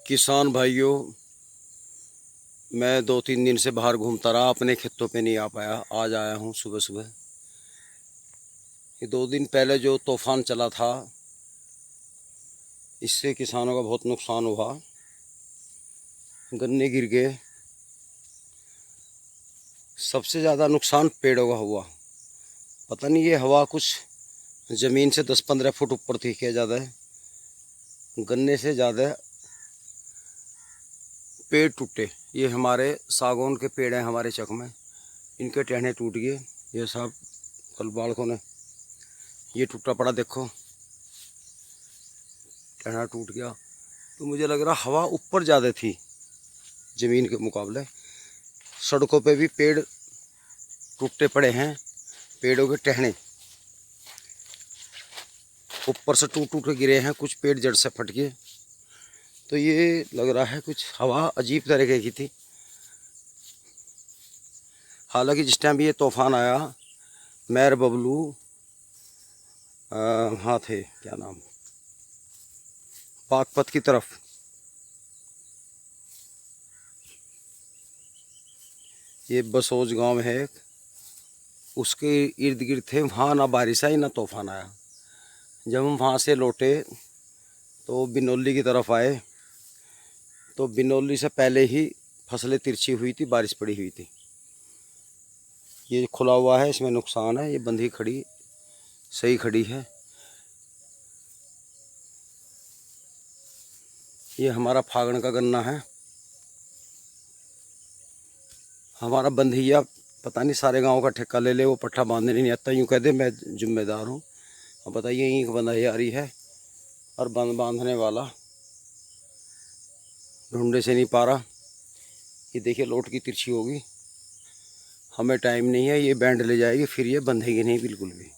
किसान भाइयों, मैं 2-3 दिन से बाहर घूमता रहा, अपने खेतों पे नहीं आ पाया। आज आया हूँ सुबह सुबह। ये 2 दिन पहले जो तूफान चला था, इससे किसानों का बहुत नुकसान हुआ। गन्ने गिर गए। सबसे ज़्यादा नुकसान पेड़ों का हुआ। पता नहीं, ये हवा कुछ ज़मीन से 10-15 फुट ऊपर थी क्या ज़्यादा है। गन्ने से ज़्यादा पेड़ टूटे। ये हमारे सागौन के पेड़ हैं हमारे चक में, इनके टहने टूट गए। ये सब कल बालकों ने, ये टूटा पड़ा देखो, टहना टूट गया। तो मुझे लग रहा हवा ऊपर ज़्यादा थी ज़मीन के मुकाबले। सड़कों पे भी पेड़ टूटे पड़े हैं, पेड़ों के टहने ऊपर से टूट टूट के गिरे हैं, कुछ पेड़ जड़ से फट गए। तो ये लग रहा है कुछ हवा अजीब तरीके की थी। हालांकि जिस टाइम ये तूफान आया, मेहर बबलू वहाँ थे, क्या नाम, बागपत की तरफ। ये बसोज गांव है, उसके इर्द गिर्द थे। वहाँ ना बारिश आई ना तूफान आया। जब हम वहाँ से लौटे तो बिनौली की तरफ आए, तो बिनौली से पहले ही फसलें तिरछी हुई थी, बारिश पड़ी हुई थी। ये खुला हुआ है, इसमें नुकसान है। ये बंधी खड़ी सही खड़ी है। ये हमारा फागण का गन्ना है। हमारा बंधैया पता नहीं सारे गांव का ठेका ले ले, वो पट्टा बांधने नहीं आता। यूँ कह दे मैं जिम्मेदार हूँ। अब बताइए, ईंख बंधाई आ रही है और बांधने वाला ढूंढे से नहीं पा रहा। ये देखिए लोट की तिरछी होगी। हमें टाइम नहीं है, ये बैंड ले जाएगी, फिर ये बंधेगी नहीं बिल्कुल भी।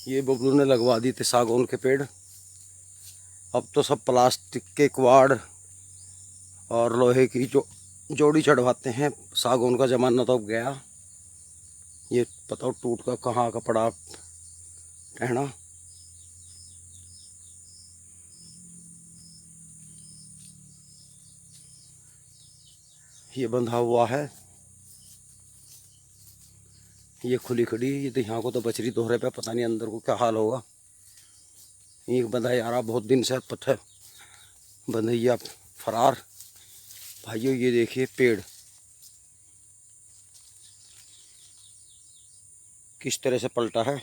ये बबलू ने लगवा दी थे सागौन के पेड़। अब तो सब प्लास्टिक के किवाड़ और लोहे की जो जोड़ी चढ़वाते हैं। सागौन का ज़माना तो अब गया। ये बताओ टूट का कहाँ का पड़ा टहना। ये बंधा हुआ है, ये खुली खड़ी। ये तो यहाँ को तो बचरी दोहरे पे, पता नहीं अंदर को क्या हाल होगा। ईंख बंधा यारा बहुत दिन से, पत्थर बंधैया फरार। भाइयों ये देखिए पेड़ किस तरह से पलटा है।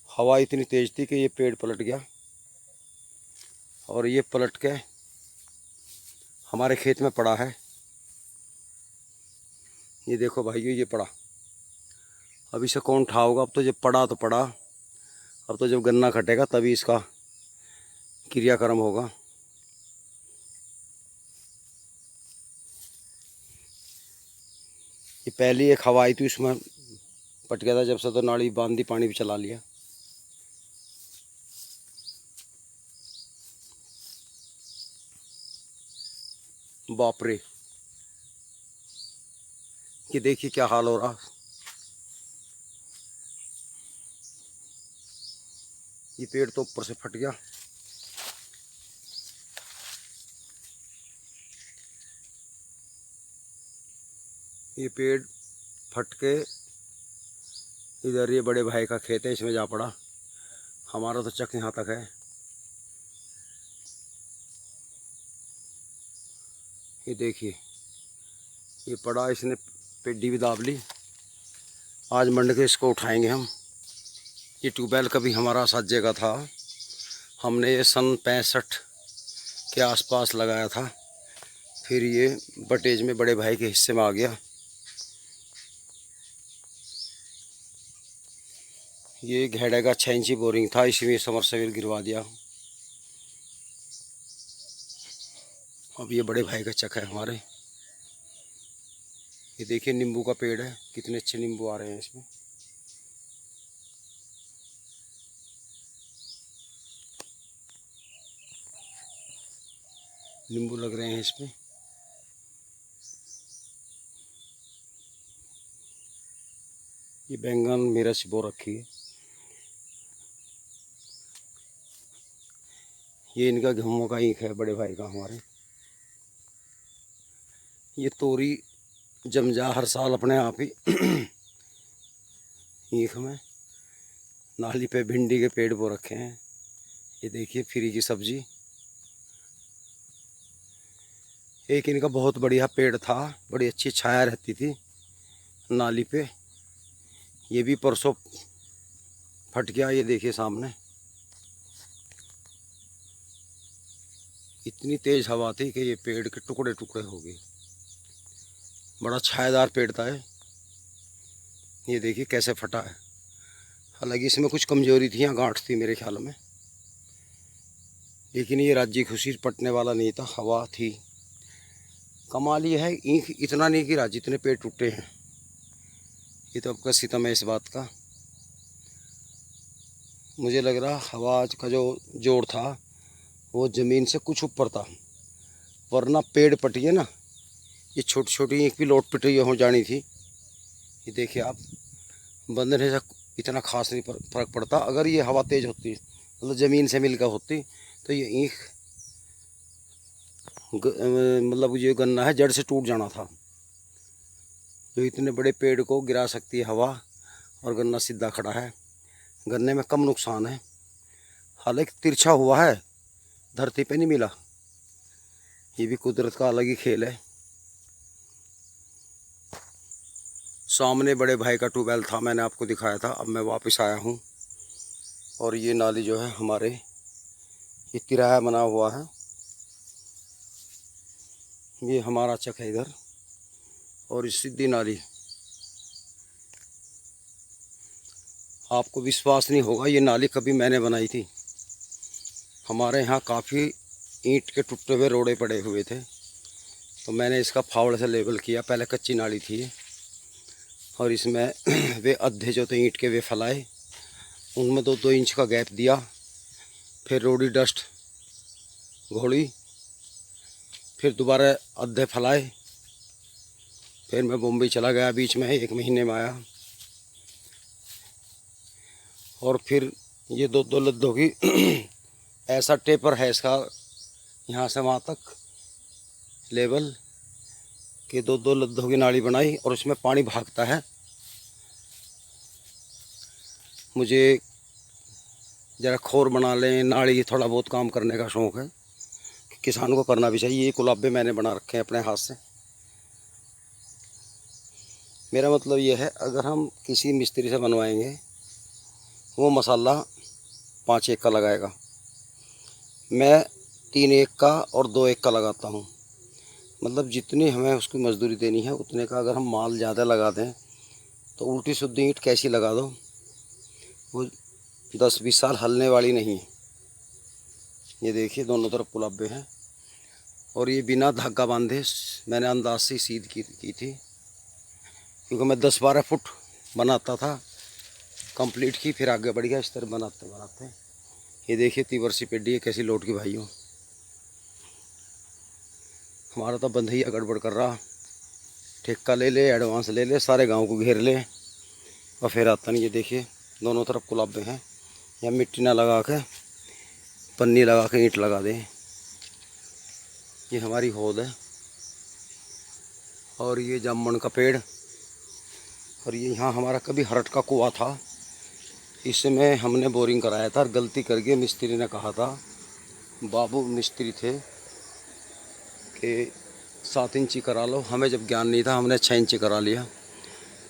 हवा इतनी तेज थी कि ये पेड़ पलट गया, और ये पलट के हमारे खेत में पड़ा है। ये देखो भाइयों, ये पड़ा। अब इसे कौन उठाओगा। अब तो जब पड़ा तो पड़ा। अब तो जब गन्ना कटेगा तभी इसका क्रियाक्रम होगा। ये पहली एक हवा आई थी, उसमें पट गया था। जब से तो नाली बांधी, पानी भी चला लिया। बाप रे, ये देखिए क्या हाल हो रहा। ये पेड़ तो ऊपर से फट गया। ये पेड़ फट के इधर ये बड़े भाई का खेत है, इसमें जा पड़ा। हमारा तो चक यहाँ तक है। ये देखिए, ये पड़ा, इसने पेड्डी भी दाब ली। आज मंड के इसको उठाएंगे हम। ये ट्यूबवेल कभी हमारा साथ जगह था। हमने ये सन 65 के आसपास लगाया था। फिर ये बटेज में बड़े भाई के हिस्से में आ गया। ये घेड़े का 6 इंची बोरिंग था, इसमें समरसेबल गिरवा दिया। अब ये बड़े भाई का चक है हमारे। ये देखिए नींबू का पेड़ है, कितने अच्छे नींबू आ रहे हैं इसमें। नींबू लग रहे हैं इसमें। ये बैंगन मिर्च बो रखी है। ये इनका गेहूं का ईख है, बड़े भाई का हमारे। ये तोरी जम जा हर साल अपने आप ही ईख में। नाली पे भिंडी के पेड़ बो रखे हैं। ये देखिए फ्री की सब्जी। एक इनका बहुत बढ़िया पेड़ था, बड़ी अच्छी छाया रहती थी नाली पे। ये भी परसों फट गया। ये देखिए सामने इतनी तेज हवा थी कि ये पेड़ के टुकड़े टुकड़े हो गए। बड़ा छायादार पेड़ था ये देखिए कैसे फटा है। हालांकि इसमें कुछ कमजोरी थी, यहाँ गांठ थी मेरे ख्याल में, लेकिन ये राज्य खुशी पटने वाला नहीं था, हवा थी। कमाल ये है ईंख इतना नहीं कि राज्य इतने पेड़ टूटे हैं। ये तो आपका सितम है इस बात का। मुझे लग रहा हवा का जो जोड़ था वो ज़मीन से कुछ ऊपर था, वरना पेड़ पटिए ना, ये छोटी छोटी ईंख भी लोट पिटी हो जानी थी। ये देखिए आप, बंधने से इतना खास नहीं फर्क पड़ता। अगर ये हवा तेज़ होती, मतलब ज़मीन से मिलकर होती, तो ये ईंख मतलब ये गन्ना है जड़ से टूट जाना था। जो इतने बड़े पेड़ को गिरा सकती है हवा, और गन्ना सीधा खड़ा है। गन्ने में कम नुकसान है, हालांकि तिरछा हुआ है, धरती पे नहीं मिला। ये भी कुदरत का अलग ही खेल है। सामने बड़े भाई का ट्यूबवेल था, मैंने आपको दिखाया था। अब मैं वापस आया हूँ, और ये नाली जो है हमारे, ये तिराया बना हुआ है। ये हमारा चक है इधर, और इस सीधी नाली। आपको विश्वास नहीं होगा, ये नाली कभी मैंने बनाई थी। हमारे यहाँ काफ़ी ईंट के टूटे हुए रोड़े पड़े हुए थे, तो मैंने इसका फावड़ से लेवल किया। पहले कच्ची नाली थी, और इसमें वे अद्धे जो थे ईंट के वे फैलाए, उनमें 2-2 इंच का गैप दिया। फिर रोडी डस्ट घोड़ी, फिर दोबारा अद्धे फैलाए। फिर मैं बम्बई चला गया, बीच में 1 महीने में आया। और फिर ये 2-2 लद्दों की ऐसा टेपर है इसका, यहाँ से वहाँ तक लेवल के 2-2 लद्दों की नाली बनाई, और उसमें पानी भागता है। मुझे ज़रा खोर बना लें, नाली थोड़ा बहुत काम करने का शौक़ है, किसान को करना भी चाहिए। ये कुलाबे मैंने बना रखे हैं अपने हाथ से। मेरा मतलब ये है, अगर हम किसी मिस्त्री से बनवाएंगे, वो मसाला 5-1 का लगाएगा, मैं 3-1 का और 2-1 का लगाता हूँ। मतलब जितनी हमें उसकी मजदूरी देनी है उतने का अगर हम माल ज़्यादा लगा दें, तो उल्टी सीधी ईंट कैसी लगा दो, वो 10-20 साल हलने वाली नहीं है। ये देखिए दोनों तरफ कुलाबे हैं, और ये बिना धागा बांधे मैंने अंदाज से सीध की थी, क्योंकि मैं 10-12 फुट बनाता था, कंप्लीट की, फिर आगे बढ़ गया इस तरह बनाते बनाते। ये देखिए तीवरसी पेडी है कैसी लौट की भाइयों। हमारा तो बंधैया गड़बड़ कर रहा, ठेका ले ले, एडवांस ले ले, सारे गांव को घेर ले, और फिर आता नहीं। ये देखिए दोनों तरफ कुलाबे हैं, या मिट्टी ना लगा के पन्नी लगा के ईंट लगा दें। ये हमारी होद है, और ये जामुन का पेड़, और ये यहाँ हमारा कभी हरट का कुआं था, इसमें हमने बोरिंग कराया था। और गलती करके मिस्त्री ने कहा था, बाबू मिस्त्री थे, कि 7 इंची करा लो। हमें जब ज्ञान नहीं था, हमने 6 इंची करा लिया।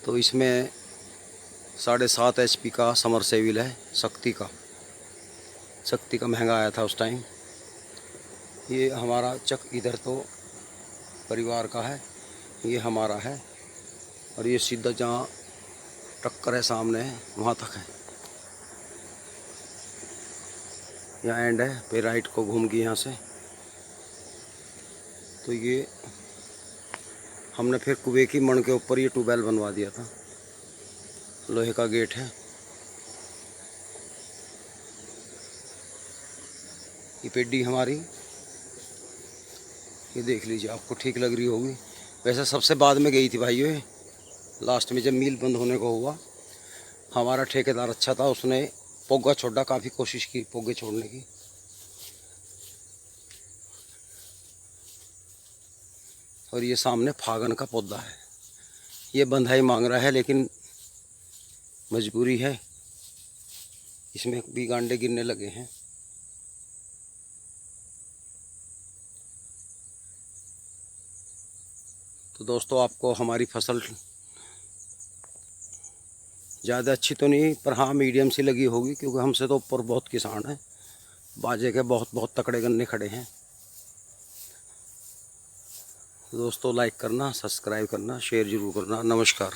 तो इसमें 7.5 HP का समरसेविल है, शक्ति का महंगा आया था उस टाइम। ये हमारा चक इधर तो परिवार का है, ये हमारा है, और ये सीधा जहाँ टक्कर है सामने है वहाँ तक है। यहाँ एंड है, फिर राइट को घूम गई यहाँ से। तो ये हमने फिर कुएं की मण के ऊपर ये ट्यूबवेल बनवा दिया था। लोहे का गेट है। ये पेडी हमारी, ये देख लीजिए, आपको ठीक लग रही होगी। वैसे सबसे बाद में गई थी भाइयों, लास्ट में जब मील बंद होने को हुआ हमारा ठेकेदार अच्छा था, उसने पोगा छोड़ा, काफ़ी कोशिश की पोगे छोड़ने की। और ये सामने फागन का पौधा है, ये बंधाई मांग रहा है लेकिन मजबूरी है, इसमें भी गांडे गिरने लगे हैं। तो दोस्तों आपको हमारी फसल ज़्यादा अच्छी तो नहीं, पर हाँ मीडियम सी लगी होगी, क्योंकि हमसे तो ऊपर बहुत किसान हैं, बाजे के बहुत बहुत तकड़े गन्ने खड़े हैं। दोस्तों लाइक करना, सब्सक्राइब करना, शेयर ज़रूर करना। नमस्कार।